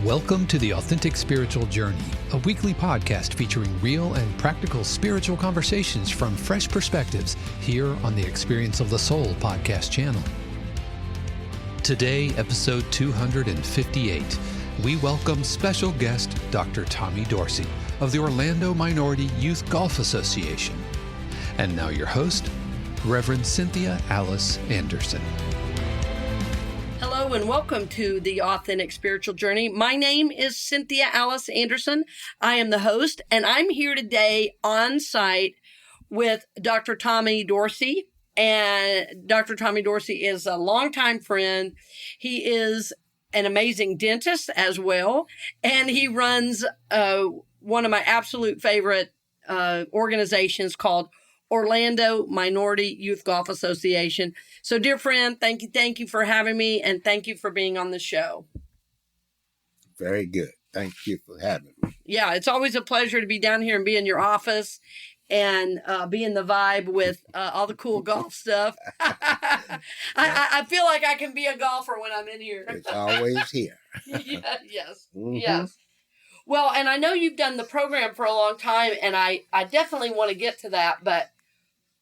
Welcome to The Authentic Spiritual Journey, a weekly podcast featuring real and practical spiritual conversations from fresh perspectives here on the Experience of the Soul podcast channel. Today, episode 258, we welcome special guest Dr. Tommy Dorsey of the Orlando Minority Youth Golf Association. And now your host, Reverend Cynthia Alice Anderson. Hello and welcome to the Authentic Spiritual Journey. My name is Cynthia Alice Anderson. I am the host, and I'm here today on site with Dr. Tommy Dorsey. And Dr. Tommy Dorsey is a longtime friend. He is an amazing dentist as well, and he runs one of my absolute favorite organizations called Orlando Minority Youth Golf Association. So, dear friend, thank you for having me, and thank you for being on the show. Very good. Thank you for having me. Yeah, it's always a pleasure to be down here and be in your office and be in the vibe with all the cool golf stuff. I feel like I can be a golfer when I'm in here. It's always here. Yes. Mm-hmm. Yes. Well, and I know you've done the program for a long time, and I definitely want to get to that, but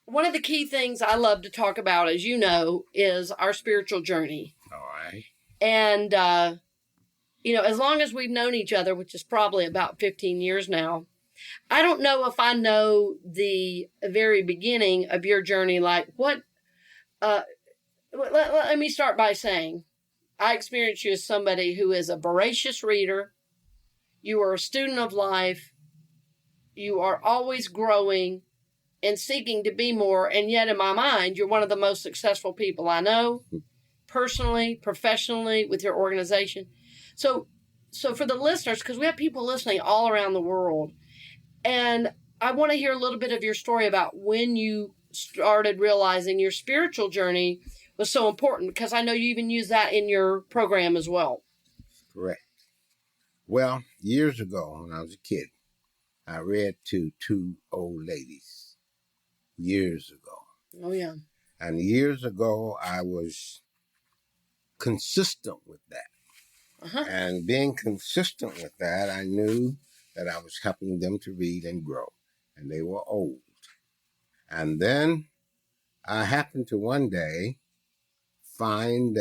one of the key things I love to talk about, as you know, is our spiritual journey. All right. And, as long as we've known each other, which is probably about 15 years now, I don't know if I know the very beginning of your journey. Like let me start by saying, I experience you as somebody who is a voracious reader. You are a student of life. You are always growing and seeking to be more. And yet in my mind, you're one of the most successful people I know, personally, professionally, with your organization. So for the listeners, because we have people listening all around the world, and I want to hear a little bit of your story about when you started realizing your spiritual journey was so important, because I know you even use that in your program as well. Correct. Well, years ago, when I was a kid, I read to two old ladies. Years ago. Oh, yeah. And years ago, I was consistent with that. Uh-huh. And being consistent with that, I knew that I was helping them to read and grow. And they were old. And then I happened to one day find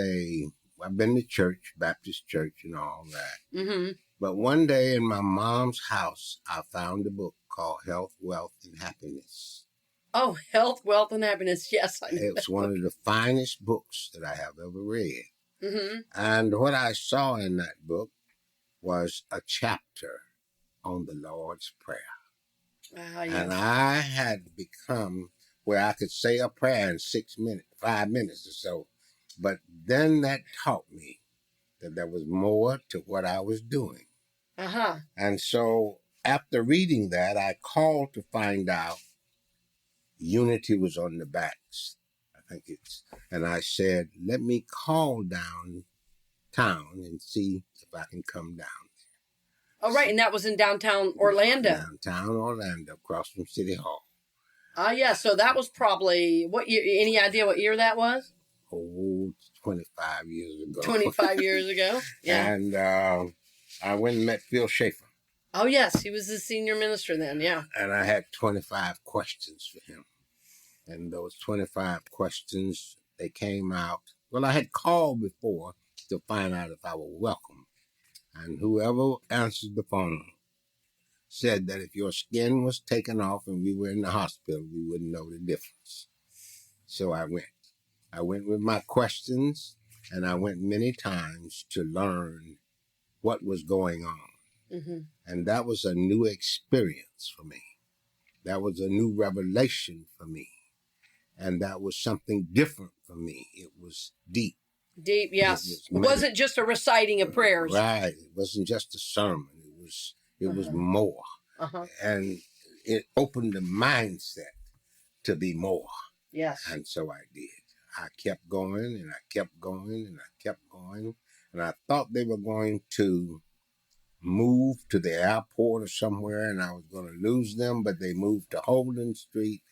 I've been to church, Baptist church and all that. Mm-hmm. But one day in my mom's house, I found a book called Health, Wealth, and Happiness. Oh, Health, Wealth, and Happiness. Yes, I know. It's one of the finest books that I have ever read. Mm-hmm. And what I saw in that book was a chapter on the Lord's Prayer. Yes. And I had become where I could say a prayer in 5 minutes or so. But then that taught me that there was more to what I was doing. Uh-huh. And so after reading that, I called to find out Unity was on the backs. And I said, let me call downtown and see if I can come down there. Oh, right. And that was in downtown Orlando. Downtown Orlando, across from City Hall. Yeah. So that was probably, what year, any idea what year that was? Oh, 25 years ago. 25 years ago. Yeah. And I went and met Phil Schaefer. Oh, yes. He was the senior minister then. Yeah. And I had 25 questions for him. And those 25 questions, they came out. Well, I had called before to find out if I were welcome. And whoever answered the phone said that if your skin was taken off and we were in the hospital, we wouldn't know the difference. So I went. I went with my questions, and I went many times to learn what was going on. Mm-hmm. And that was a new experience for me. That was a new revelation for me. And that was something different for me. It was deep. Deep, yes. It wasn't just a reciting of prayers. Right. It wasn't just a sermon. It was more. Uh-huh. And it opened the mindset to be more. Yes. And so I did. I kept going, and I kept going, and I kept going. And I thought they were going to move to the airport or somewhere, and I was going to lose them, but they moved to Holden Street.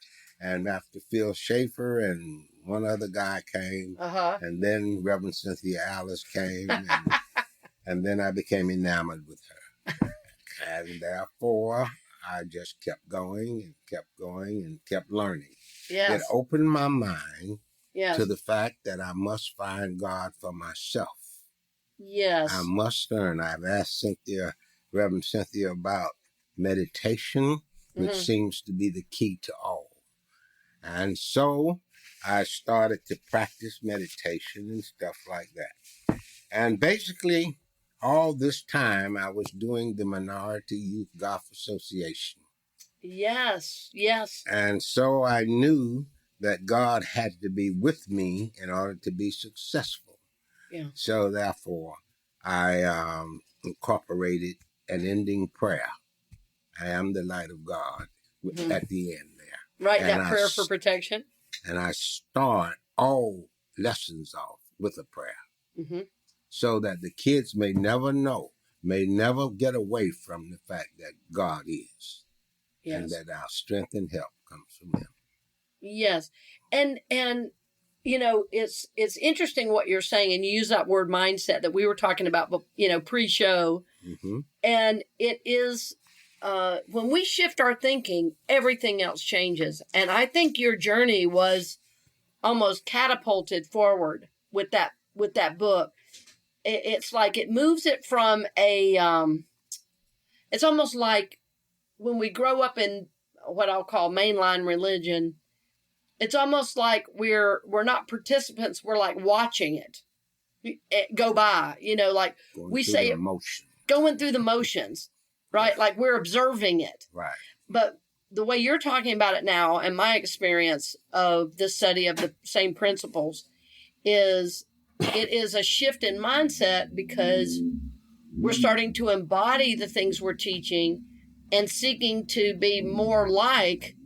And after Phil Schaefer and one other guy came, Uh-huh. and then Reverend Cynthia Alice came, And then I became enamored with her. And therefore, I just kept going and kept learning. Yes. It opened my mind Yes. to the fact that I must find God for myself. Yes. I must learn. I've asked Cynthia, Reverend Cynthia, about meditation, which seems to be the key to all. And so I started to practice meditation and stuff like that. And basically, all this time I was doing the Minority Youth Golf Association. Yes, yes. And so I knew that God had to be with me in order to be successful. Yeah. So therefore, I incorporated an ending prayer. I am the light of God at the end there. Right, And that prayer for protection. And I start all lessons off with a prayer. So that the kids may never get away from the fact that God is. Yes. And that our strength and help comes from Him. Yes. And you know, it's interesting what you're saying, and you use that word mindset that we were talking about, you know, pre-show. And it is, when we shift our thinking, everything else changes. And I think your journey was almost catapulted forward with that book. It's like it moves it from it's almost like when we grow up in what I'll call mainline religion, it's almost like we're not participants. We're like watching it go by, you know, like we say it, going through the motions, right? Like we're observing it. Right. But the way you're talking about it now, and my experience of the study of the same principles, is it is a shift in mindset because we're starting to embody the things we're teaching and seeking to be more like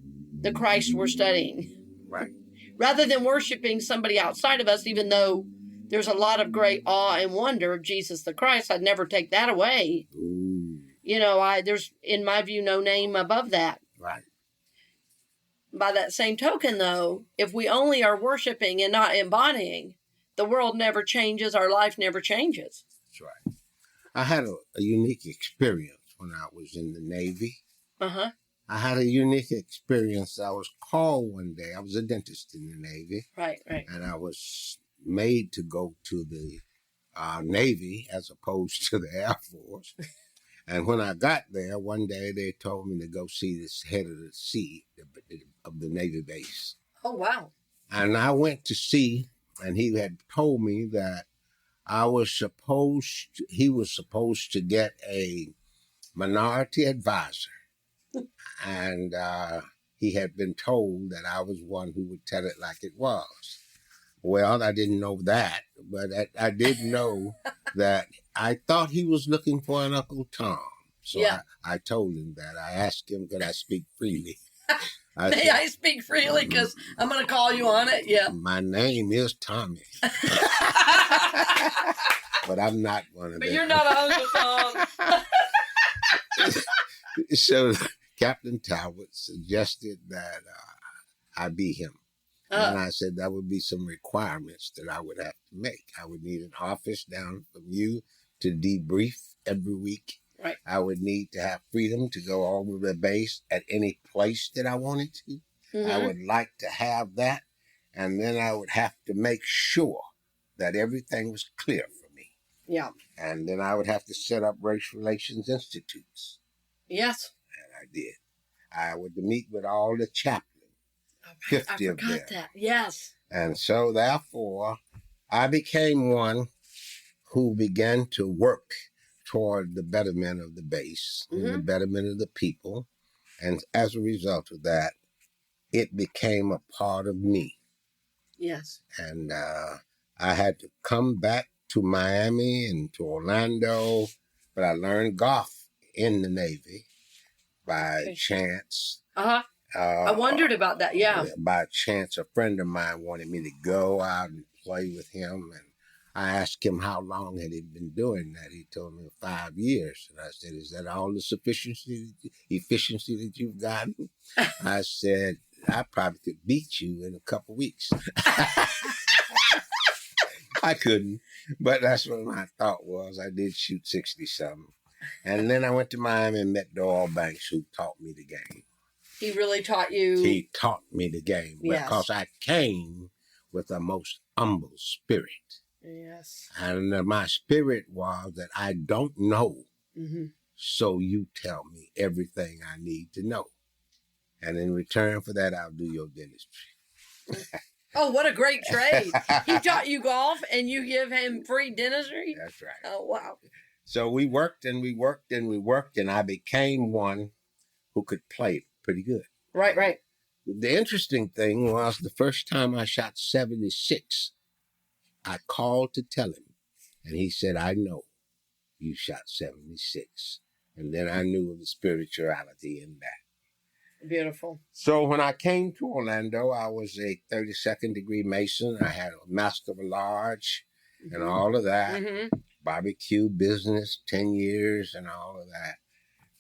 the Christ we're studying. Right. Rather than worshiping somebody outside of us, even though there's a lot of great awe and wonder of Jesus the Christ, I'd never take that away. Ooh. You know, there's, in my view, no name above that. Right. By that same token, though, if we only are worshiping and not embodying, the world never changes, our life never changes. That's right. I had a unique experience when I was in the Navy. Uh-huh. I had a unique experience. I was called one day. I was a dentist in the Navy. Right, right. And I was made to go to the Navy as opposed to the Air Force. And when I got there, one day they told me to go see this head of the sea of the Navy base. Oh, wow. And I went to see, and he had told me that he was supposed to get a minority advisor. And he had been told that I was one who would tell it like it was. Well, I didn't know that, but I did know that I thought he was looking for an Uncle Tom. So yeah. I told him that. I asked him, could I speak freely? May I speak freely? Because I'm going to call you on it. Yeah. My name is Tommy. But I'm not one of them. But you're not Uncle Tom. So Captain Talbot suggested that I be him. And I said that would be some requirements that I would have to make. I would need an office down from you to debrief every week. Right. I would need to have freedom to go over the base at any place that I wanted to. Mm-hmm. I would like to have that. And then I would have to make sure that everything was clear for me. Yeah. And then I would have to set up race relations institutes. Yes. And I did. I would meet with all the chaplains. 50 of them. I forgot that. Yes. And so, therefore, I became one who began to work toward the betterment of the base, and the betterment of the people. And as a result of that, it became a part of me. Yes. And I had to come back to Miami and to Orlando, but I learned golf in the Navy by chance. Uh-huh. I wondered about that, yeah. By chance, a friend of mine wanted me to go out and play with him, and I asked him how long had he been doing that. He told me 5 years, and I said, "Is that all the efficiency that you've gotten?" I said, "I probably could beat you in a couple weeks." I couldn't, but that's what my thought was. I did shoot 60-something. And then I went to Miami and met Doyle Banks, who taught me the game. He really taught you. He taught me the game because I came with a most humble spirit. Yes. And my spirit was that I don't know, Mm-hmm. so you tell me everything I need to know. And in return for that, I'll do your dentistry. Oh, what a great trade. He taught you golf and you give him free dentistry? That's right. Oh, wow. So we worked and we worked and we worked, and I became one who could play pretty good. Right. The interesting thing was the first time I shot 76, I called to tell him, and he said, I know you shot 76. And then I knew of the spirituality in that. Beautiful. So when I came to Orlando, I was a 32nd degree Mason. I had a Master of Large and all of that. Mm-hmm. Barbecue business, 10 years and all of that.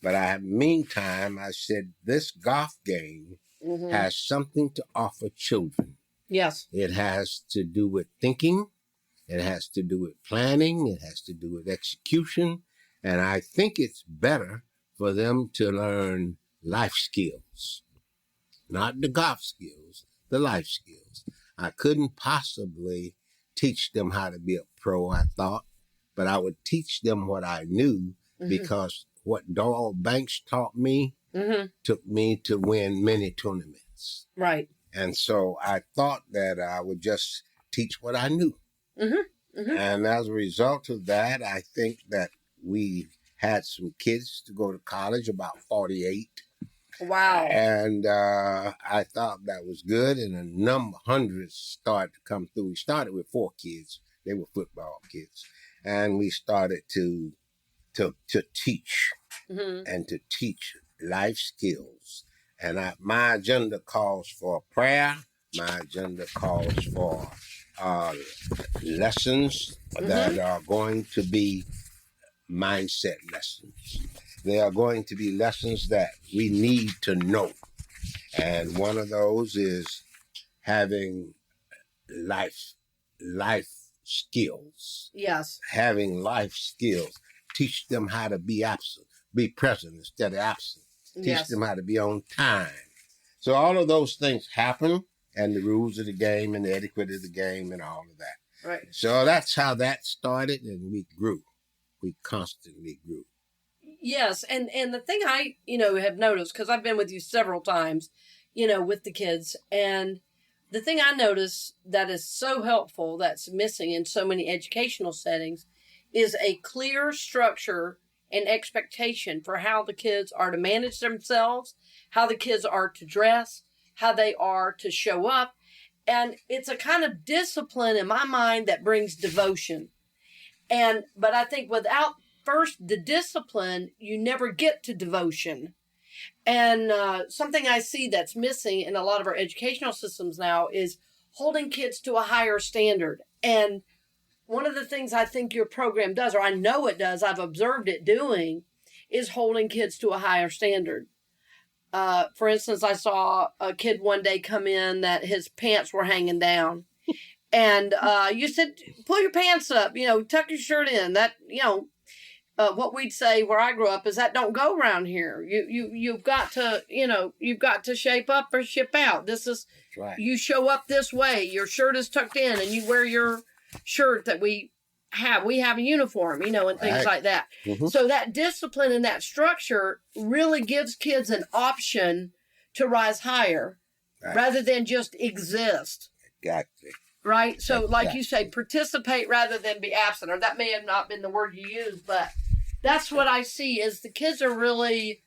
But meantime, I said, this golf game has something to offer children. Yes. It has to do with thinking. It has to do with planning. It has to do with execution. And I think it's better for them to learn life skills, not the golf skills, the life skills. I couldn't possibly teach them how to be a pro, I thought, but I would teach them what I knew because what Doyle Banks taught me took me to win many tournaments. Right. And so I thought that I would just teach what I knew. And as a result of that, I think that we had some kids to go to college, about 48. Wow. And I thought that was good. And hundreds started to come through. We started with 4 kids. They were football kids. And we started to teach and to teach life skills. And my agenda calls for prayer. My agenda calls for lessons that are going to be mindset lessons. They are going to be lessons that we need to know. And one of those is having life skills. Yes. Having life skills. Teach them how to be absent, be present instead of absent. Teach them how to be on time. So all of those things happen, and the rules of the game and the etiquette of the game and all of that. Right. So that's how that started, and we grew. We constantly grew. Yes, and the thing I, have noticed, because I've been with you several times, with the kids, and the thing I notice that is so helpful, that's missing in so many educational settings, is a clear structure and expectation for how the kids are to manage themselves, how the kids are to dress, how they are to show up. And it's a kind of discipline in my mind that brings devotion. But I think without first the discipline, you never get to devotion. And something I see that's missing in a lot of our educational systems now is holding kids to a higher standard. And one of the things I think your program does, or I know it does, I've observed it doing, is holding kids to a higher standard. For instance, I saw a kid one day come in that his pants were hanging down. And you said, pull your pants up, tuck your shirt in. That, what we'd say where I grew up is that don't go around here. You've got to shape up or ship out. This is, right. You show up this way. Your shirt is tucked in and you wear your shirt that we have a uniform, and things like that. So that discipline and that structure really gives kids an option to rise higher rather than just exist. Exactly. Right? So like you say, participate rather than be absent, or that may have not been the word you used, but that's what I see is the kids are really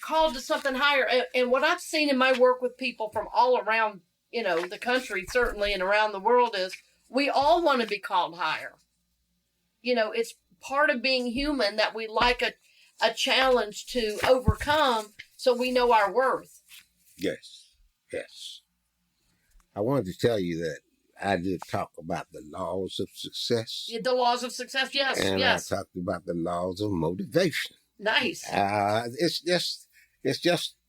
called to something higher. And what I've seen in my work with people from all around, the country, certainly, and around the world is we all want to be called higher. It's part of being human that we like a challenge to overcome so we know our worth. Yes. I wanted to tell you that I did talk about the laws of success. Yeah, the laws of success, yes. And I talked about the laws of motivation. Nice. It's just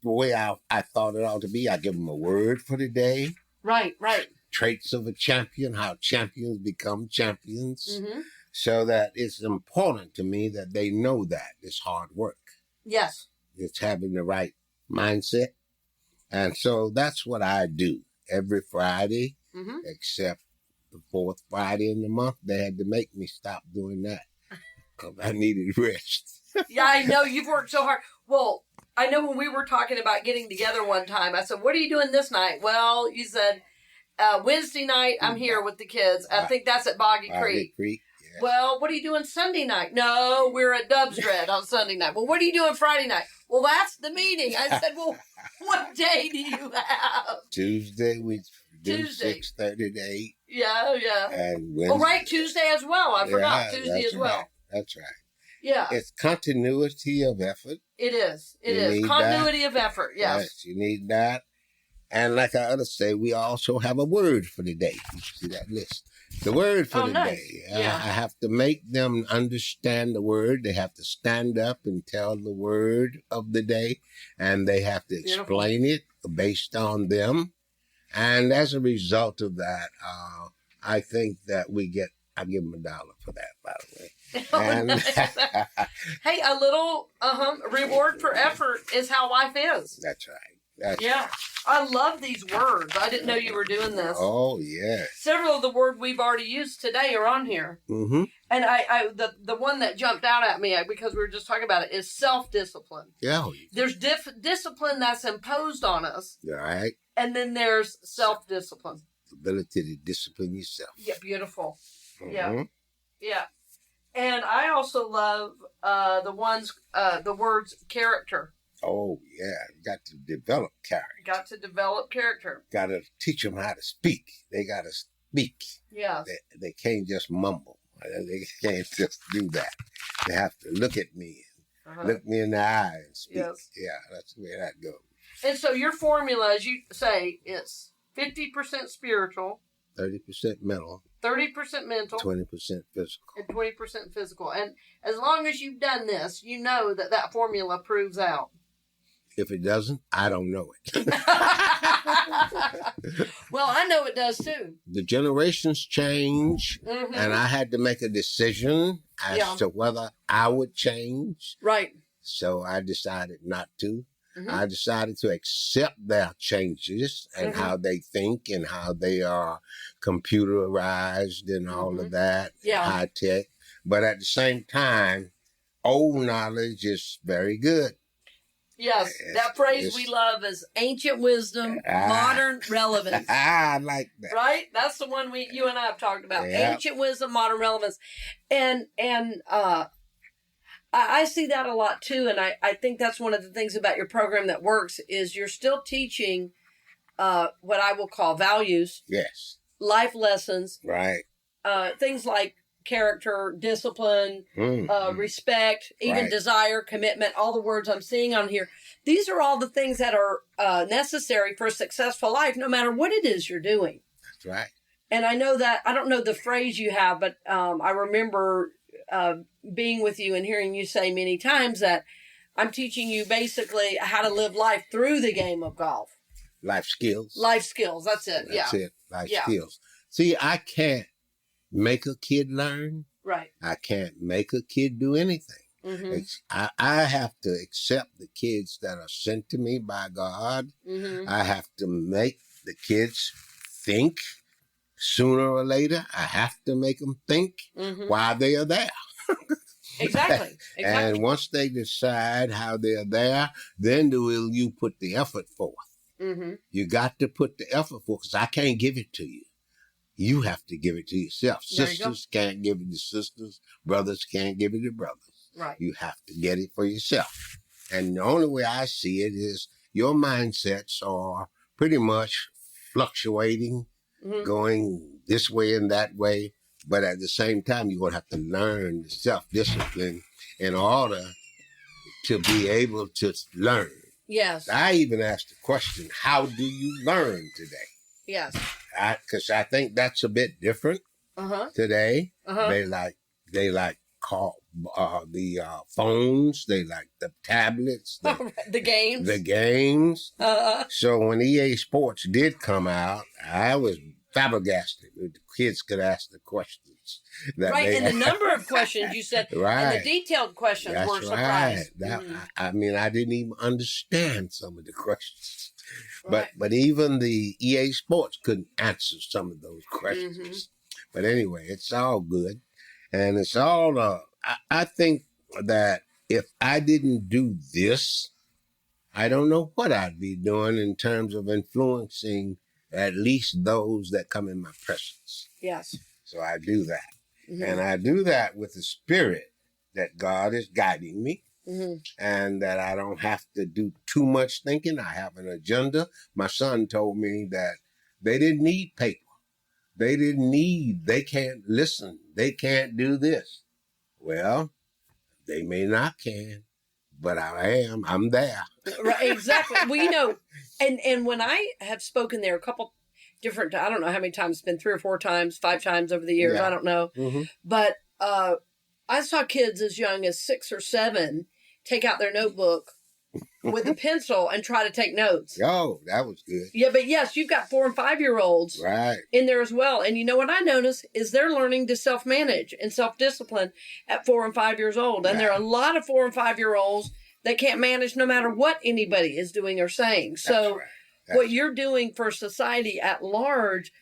the way I thought it ought to be. I give them a word for the day. Right. traits of a champion, how champions become champions, Mm-hmm. so that it's important to me that they know that it's hard work. Yes. It's having the right mindset. And so that's what I do every Friday, Mm-hmm. except the fourth Friday in the month. They had to make me stop doing that because I needed rest. Yeah, I know. You've worked so hard. Well, I know when we were talking about getting together one time, I said, what are you doing this night? Well, you said, Wednesday night, I'm here with the kids. I think that's at Boggy Creek. Yeah. Well, what are you doing Sunday night? No, we're at Dub's Dread on Sunday night. Well, what are you doing Friday night? Well, that's the meeting. I said, well, what day do you have? Tuesday, we do Tuesday. 6:30 to 8. Yeah. And Wednesday. Oh, right, Tuesday as well. I forgot Tuesday as well. Right. That's right. Yeah. It's continuity of effort. It is. It You is. need Continuity of effort. Yes. You need that. And like I others say, we also have a word for the day. You see that list. The word for the nice. day. Yeah. I have to make them understand the word. They have to stand up and tell the word of the day. And they have to explain it based on them. And as a result of that, I think that I give them $1 for that, by the way. And Nice. Hey, a little reward for effort is how life is. That's right. That's Yeah. right. I love these words. I didn't know you were doing this. Oh, yeah. Several of the words we've already used today are on here. Mm-hmm. And the one that jumped out at me, because we were just talking about it, is self-discipline. Yeah. There's discipline that's imposed on us, All right. and then there's self-discipline. Ability to discipline yourself. Yeah, beautiful. Mm-hmm. Yeah. Yeah. And I also love the words character. Oh, yeah. You got to develop character. Got to develop character. Got to teach them how to speak. They got to speak. Yes. They can't just mumble. They can't just do that. They have to look at me, look me in the eye and speak. Yes. Yeah, that's the way that goes. And so your formula, as you say, is 50% spiritual, 30% mental, 30% mental, 20% physical. and 20% physical. And as long as you've done this, you know that formula proves out. If it doesn't, I don't know it. Well, I know it does too. The generations change, Mm-hmm. and I had to make a decision as to whether I would change. Right. So I decided not to. Mm-hmm. I decided to accept their changes and how they think and how they are computerized and all of that, high tech. But at the same time, old knowledge is very good. Yes, that phrase we love is ancient wisdom, modern relevance. I like that. Right? That's the one you and I have talked about. Yep. Ancient wisdom, modern relevance. And I see that a lot too, and I think that's one of the things about your program that works is you're still teaching what I will call values. Yes. Life lessons. Right. Things like character, discipline, respect, even desire, commitment, all the words I'm seeing on here. These are all the things that are necessary for a successful life, no matter what it is you're doing. That's right. And I know that, I don't know the phrase you have, but I remember being with you and hearing you say many times that I'm teaching you basically how to live life through the game of golf. Life skills. Life skills, that's it. That's it. Life skills. See, I can't make a kid learn. Right. I can't make a kid do anything. Mm-hmm. I have to accept the kids that are sent to me by God. Mm-hmm. I have to make the kids think sooner or later. I have to make them think while they are there. Exactly. And once they decide how they're there, then will you put the effort forth. Mm-hmm. You got to put the effort forth because I can't give it to you. You have to give it to yourself. Sisters can't give it to sisters. Brothers can't give it to brothers. Right. You have to get it for yourself. And the only way I see it is your mindsets are pretty much fluctuating, going this way and that way. But at the same time, you're going to have to learn self-discipline in order to be able to learn. Yes. I even asked the question, how do you learn today? Yes. Because I think that's a bit different today. They like call the phones. They like the tablets. The games. The games. So when EA Sports did come out, I was flabbergasted. The kids could ask the questions. Right, and the number of questions you said, right. and the detailed questions That's were surprised. Right. I mean, I didn't even understand some of the questions. Right. But even the EA Sports couldn't answer some of those questions. Mm-hmm. But anyway, it's all good. And it's all, I think that if I didn't do this, I don't know what I'd be doing in terms of influencing at least those that come in my presence. Yes. So I do that. Mm-hmm. And I do that with the spirit that God is guiding me, mm-hmm. and that I don't have to do too much thinking. I have an agenda. My son told me that they didn't need paper. They can't listen. They can't do this. Well, they may not can, but I'm there. Right, exactly. Well, and when I have spoken there a couple different, I don't know how many times, it's been 3 or 4 times, 5 times over the years, yeah. I don't know. Mm-hmm. But I saw kids as young as 6 or 7 take out their notebook with a pencil and try to take notes. Oh, that was good. Yeah, but yes, you've got 4 and 5-year-olds right in there as well. And you know what I notice is they're learning to self-manage and self-discipline at 4 and 5 years old. And there are a lot of 4 and 5-year-olds that can't manage no matter what anybody is doing or saying. So what you're doing for society at large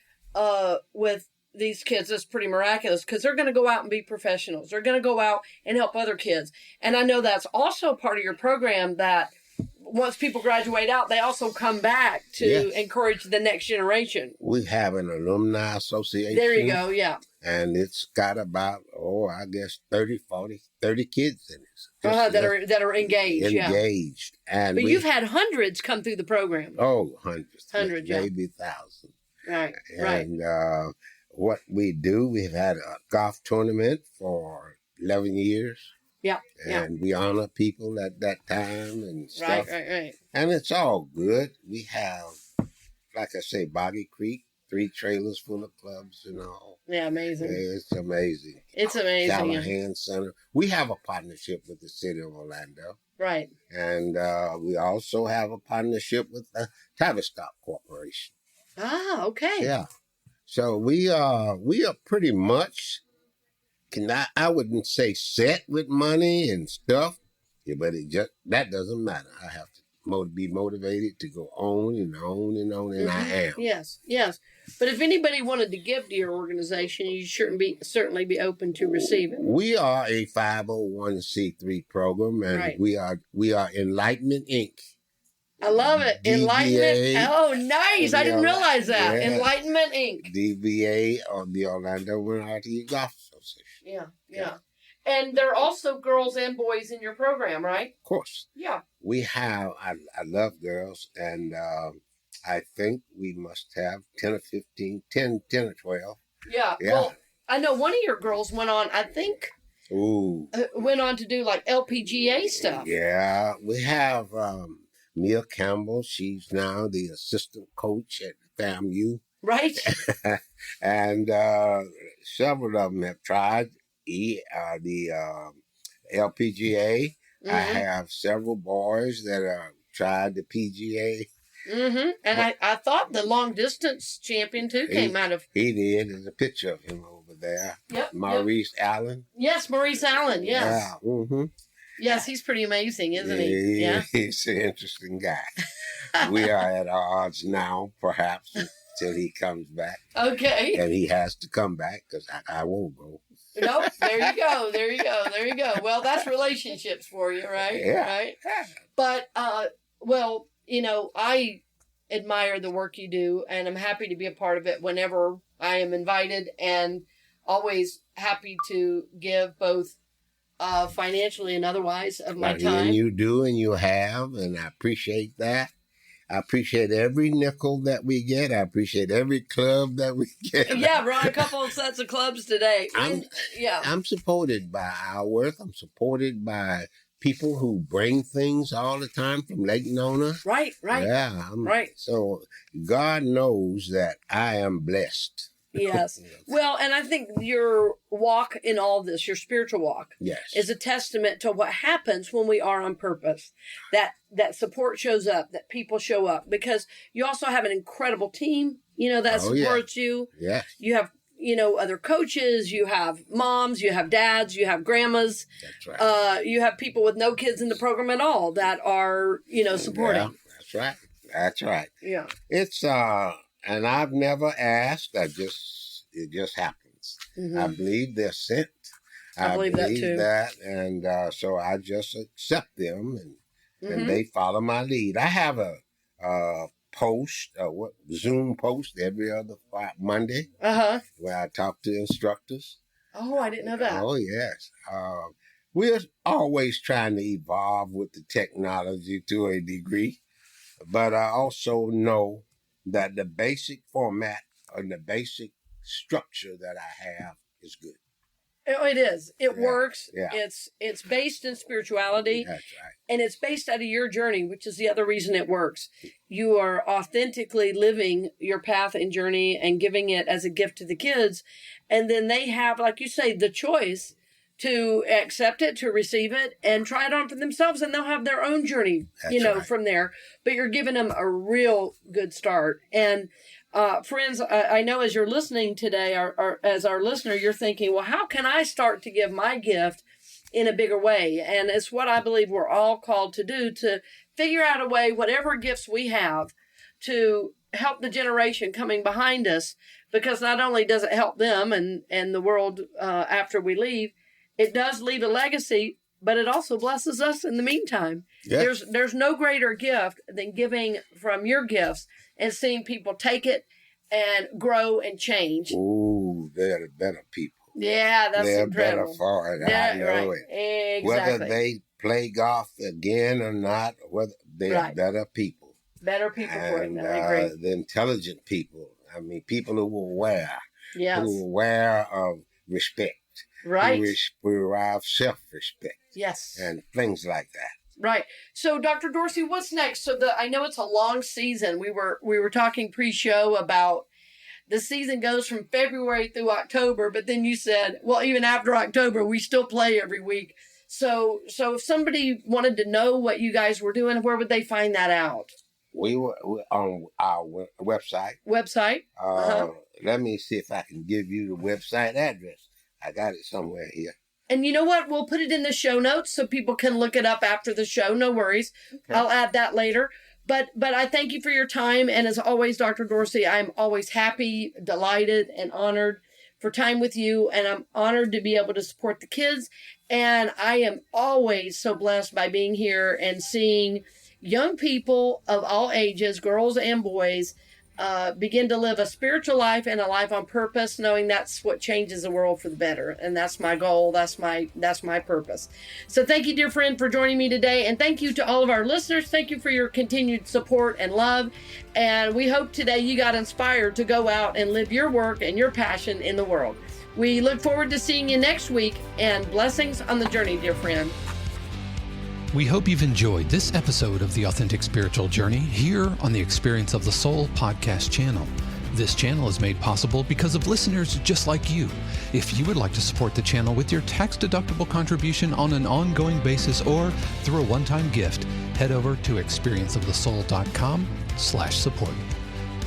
with these kids is pretty miraculous, because they're going to go out and be professionals. They're going to go out and help other kids. And I know that's also part of your program, that once people graduate out, they also come back to encourage the next generation. We have an alumni association. There you go, yeah. And it's got about, I guess 30 kids in it. That are engaged. Engaged. Yeah. But you've had hundreds come through the program. Oh, hundreds. Hundreds, maybe thousands. Right, And what we do, we've had a golf tournament for 11 years. Yeah. And we honor people at that time and stuff. Right. And it's all good. We have, like I say, Boggy Creek, 3 trailers full of clubs and all. Yeah, amazing. It's amazing. It's amazing. Callahan Center. We have a partnership with the city of Orlando. Right. And we also have a partnership with the Tavistock Corporation. Ah, okay. Yeah. So we are pretty much, I wouldn't say set with money and stuff, but that doesn't matter. I have to be motivated to go on and on and on, and I am. Yes. But if anybody wanted to give to your organization, you certainly be open to receiving. We are a 501c3 program, and we are Enlightenment Inc. I love it. DBA, Enlightenment. Oh, nice. I didn't realize that. Yeah. Enlightenment Inc. DBA of the Orlando Minority Golf Association. Yeah. And there are also girls and boys in your program, right? Of course. Yeah. We have, I love girls, and I think we must have 10 or 15, 10 or 12. Yeah. Well, I know one of your girls went on, I think, went on to do like LPGA stuff. Yeah. We have Mia Campbell. She's now the assistant coach at FAMU. Right. And several of them have tried the LPGA. Mm-hmm. I have several boys that have tried the PGA. Mm-hmm. And I thought the long distance champion too came out of. He did. There's a picture of him over there. Yep. Maurice Allen. Yes, Maurice Allen. Yes. Yeah. Mm-hmm. Yes, he's pretty amazing, isn't he? Yeah. He's an interesting guy. We are at odds now, perhaps, till he comes back. Okay. And he has to come back, because I won't go. Nope. There you go. Well, that's relationships for you, right? Yeah. Right. But I admire the work you do, and I'm happy to be a part of it whenever I am invited, and always happy to give both financially and otherwise of my time. And you do, and you have, and I appreciate that. I appreciate every nickel that we get. I appreciate every club that we get. Yeah, we're on a couple of sets of clubs today. I'm supported by our work. I'm supported by people who bring things all the time from Lake Nona. Right. Yeah. Right. So God knows that I am blessed. Yes. Well, and I think your walk in all this, your spiritual walk, is a testament to what happens when we are on purpose. That support shows up, that people show up, because you also have an incredible team. that Oh, yeah. supports you. Yeah, You have, other coaches, you have moms, you have dads, you have grandmas. that's right. You have people with no kids in the program at all that are, supporting. Yeah, that's right. That's right. Yeah. It's and I've never asked. It just happens. Mhm. I believe they're sent. I believe that too. And so I just accept them, Mhm. and they follow my lead. I have a post, Zoom post every other Monday Uh-huh. where I talk to instructors. Oh, I didn't know that. Oh, yes. We're always trying to evolve with the technology to a degree, but I also know that the basic format and the basic structure that I have is good. Oh, it is. It Yeah, works. yeah. It's based in spirituality. That's right. And it's based out of your journey, which is the other reason it works. You are authentically living your path and journey and giving it as a gift to the kids. And then they have, like you say, the choice to accept it, to receive it, and try it on for themselves. And they'll have their own journey, That's right. from there. But you're giving them a real good start. And friends, I know as you're listening today, or as our listener, you're thinking, well, how can I start to give my gift in a bigger way? And it's what I believe we're all called to do, to figure out a way, whatever gifts we have, to help the generation coming behind us, because not only does it help them and the world after we leave, it does leave a legacy, but it also blesses us in the meantime. Yeah. There's no greater gift than giving from your gifts and seeing people take it and grow and change. Ooh, they're the better people. Yeah, that's They're incredible. better for it. Yeah, I know right. it. Exactly. Whether they play golf again or not, whether they're Right. better people. Better people for it. And I agree. the intelligent people. I mean, people who are aware. Yes. Who are aware of respect. Right. Who derive self-respect. Yes. And things like that. Right. So, Dr. Dorsey, what's next? So, I know it's a long season. We were talking pre-show about the season goes from February through October, but then you said, well, even after October, we still play every week. So if somebody wanted to know what you guys were doing, where would they find that out? We were on our website. Website? Let me see if I can give you the website address. I got it somewhere here. And you know what? We'll put it in the show notes so people can look it up after the show. No worries. Okay. I'll add that later. But I thank you for your time. And as always, Dr. Dorsey, I'm always happy, delighted, and honored for time with you. And I'm honored to be able to support the kids. And I am always so blessed by being here and seeing young people of all ages, girls and boys, begin to live a spiritual life and a life on purpose, knowing that's what changes the world for the better. And that's my goal. That's my purpose. So thank you, dear friend, for joining me today. And thank you to all of our listeners. Thank you for your continued support and love. And we hope today you got inspired to go out and live your work and your passion in the world. We look forward to seeing you next week, and blessings on the journey, dear friend. We hope you've enjoyed this episode of The Authentic Spiritual Journey here on the Experience of the Soul podcast channel. This channel is made possible because of listeners just like you. If you would like to support the channel with your tax-deductible contribution on an ongoing basis or through a one-time gift, head over to experienceofthesoul.com/support.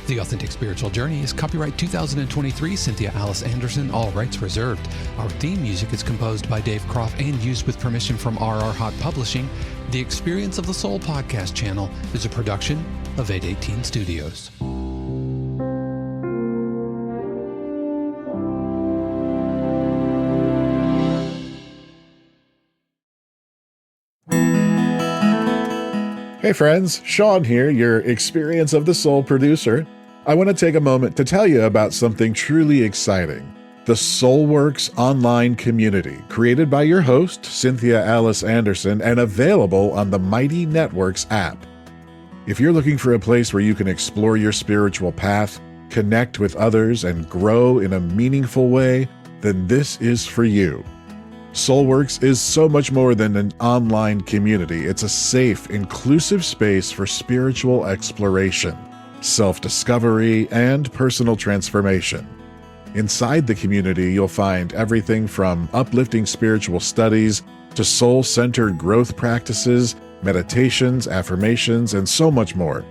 The Authentic Spiritual Journey is copyright 2023, Cynthia Alice Anderson, all rights reserved. Our theme music is composed by Dave Croft and used with permission from RR Hot Publishing. The Experience of the Soul podcast channel is a production of 818 Studios. Hey friends, Sean here, your Experience of the Soul producer. I want to take a moment to tell you about something truly exciting. The Soulworks online community, created by your host, Cynthia Alice Anderson, and available on the Mighty Networks app. If you're looking for a place where you can explore your spiritual path, connect with others, and grow in a meaningful way, then this is for you. Soulworks is so much more than an online community. It's a safe, inclusive space for spiritual exploration, self-discovery, and personal transformation. Inside the community, you'll find everything from uplifting spiritual studies to soul-centered growth practices, meditations, affirmations, and so much more.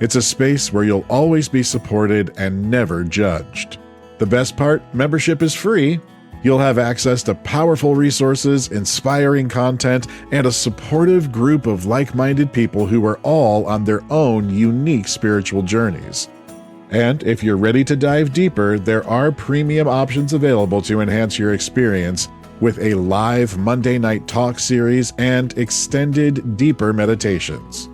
It's a space where you'll always be supported and never judged. The best part, membership is free. You'll have access to powerful resources, inspiring content, and a supportive group of like-minded people who are all on their own unique spiritual journeys. And if you're ready to dive deeper, there are premium options available to enhance your experience with a live Monday night talk series and extended, deeper meditations.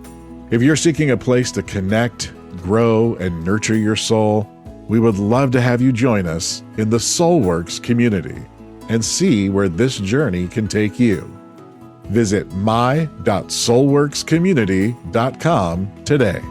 If you're seeking a place to connect, grow, and nurture your soul, we would love to have you join us in the Soulworks community and see where this journey can take you. Visit my.soulworkscommunity.com today.